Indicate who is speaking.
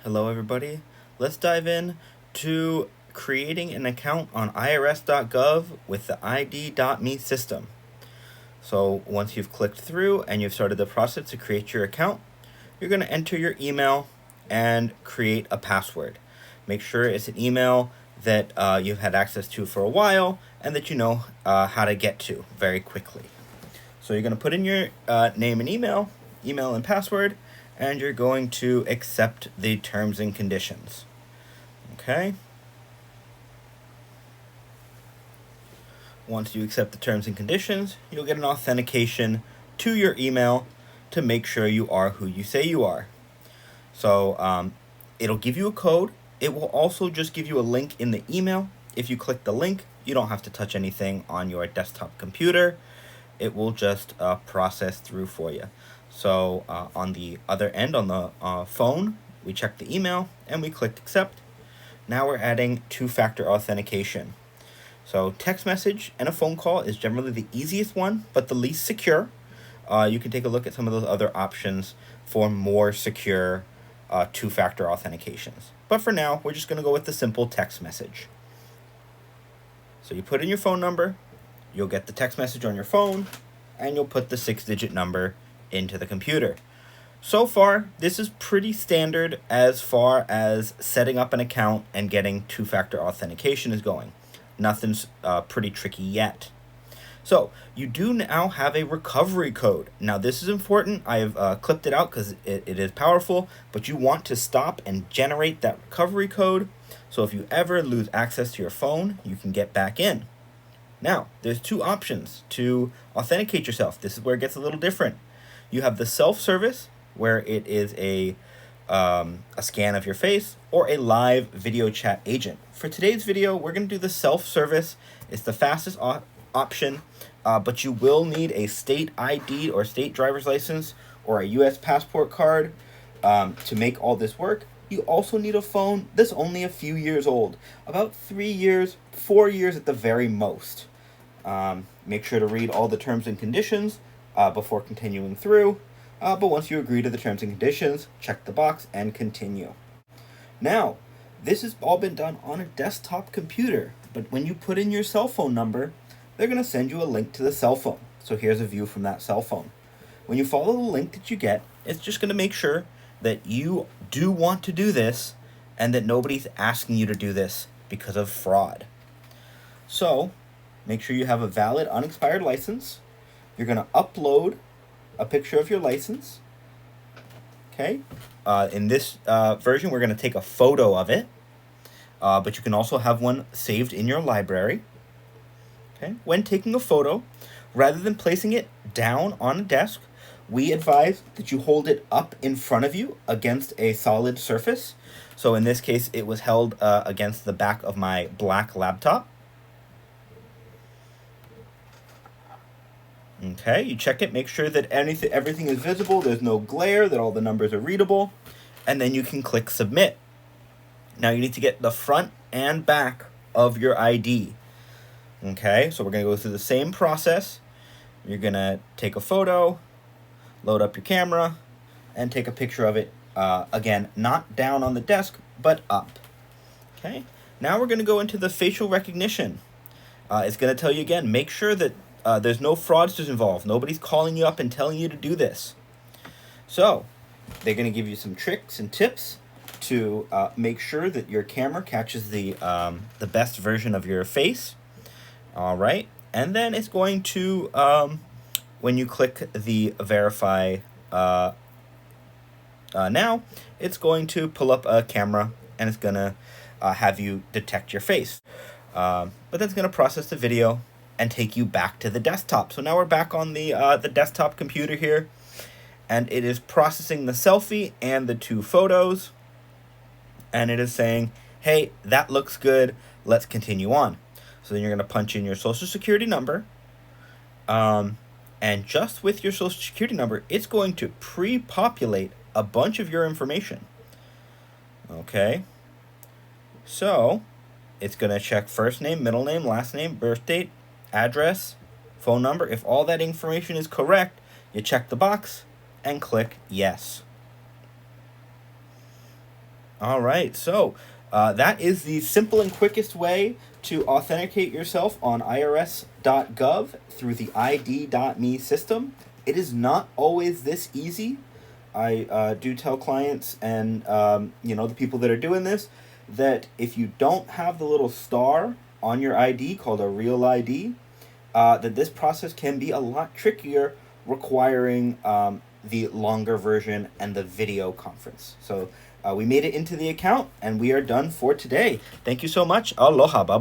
Speaker 1: Hello everybody. Let's dive in to creating an account on IRS.gov with the ID.me system. So once you've clicked through and you've started the process to create your account, you're going to enter your email and create a password. Make sure it's an email that you've had access to for a while and that you know how to get to very quickly. So you're going to put in your name and email and password, and you're going to accept the terms and conditions. Okay? Once you accept the terms and conditions, you'll get an authentication to your email to make sure you are who you say you are. So it'll give you a code. It will also just give you a link in the email. If you click the link, you don't have to touch anything on your desktop computer. It will just process through for you. So on the other end, on the phone, we check the email and we click accept. Now we're adding two-factor authentication. So text message and a phone call is generally the easiest one, but the least secure. You can take a look at some of those other options for more secure two-factor authentications. But for now, we're just going to go with the simple text message. So you put in your phone number, you'll get the text message on your phone, and you'll put the 6-digit number into the computer. So far, this is pretty standard as far as setting up an account and getting two-factor authentication is going. Nothing's pretty tricky yet. So you do now have a recovery code. Now this is important. I have clipped it out because it is powerful, but you want to stop and generate that recovery code. So if you ever lose access to your phone, you can get back in. Now, there's two options to authenticate yourself. This is where it gets a little different. You have the self-service, where it is a scan of your face, or a live video chat agent. For today's video, we're going to do the self-service. It's the fastest option, but you will need a state ID or state driver's license or a U.S. passport card to make all this work. You also need a phone that's only a few years old, about 3 years, 4 years at the very most. Make sure to read all the terms and conditions before continuing through. But once you agree to the terms and conditions, check the box and continue. Now, this has all been done on a desktop computer, but when you put in your cell phone number, they're going to send you a link to the cell phone. So here's a view from that cell phone. When you follow the link that you get, it's just going to make sure that you do want to do this and that nobody's asking you to do this because of fraud. So make sure you have a valid unexpired license. You're going to upload a picture of your license. Okay. In this version, we're going to take a photo of it, but you can also have one saved in your library. Okay. When taking a photo, rather than placing it down on a desk, we advise that you hold it up in front of you against a solid surface. So in this case, it was held against the back of my black laptop. Okay, you check it, make sure that everything is visible, there's no glare, that all the numbers are readable, and then you can click submit. Now you need to get the front and back of your ID. Okay, so we're going to go through the same process. You're going to take a photo, load up your camera, and take a picture of it. Again, not down on the desk, but up. Okay, now we're going to go into the facial recognition. It's going to tell you again, make sure that there's no fraudsters involved. Nobody's calling you up and telling you to do this. So they're going to give you some tricks and tips to make sure that your camera catches the best version of your face. All right, and then it's going to when you click the verify now, it's going to pull up a camera and it's going to have you detect your face. But then it's going to process the video and take you back to the desktop. So now we're back on the desktop computer here, and it is processing the selfie and the two photos, and it is saying, hey, that looks good, let's continue on. So then you're going to punch in your social security number, and just with your social security number, it's going to pre-populate a bunch of your information. Okay, so it's going to check first name, middle name, last name, birth date, address, phone number. If all that information is correct, you check the box and click yes. All right, so that is the simple and quickest way to authenticate yourself on IRS.gov through the ID.me system. It is not always this easy. I do tell clients and the people that are doing this that if you don't have the little star on your ID called a real ID, that this process can be a lot trickier, requiring the longer version and the video conference. So we made it into the account, and we are done for today. Thank you so much. Aloha. Bye-bye.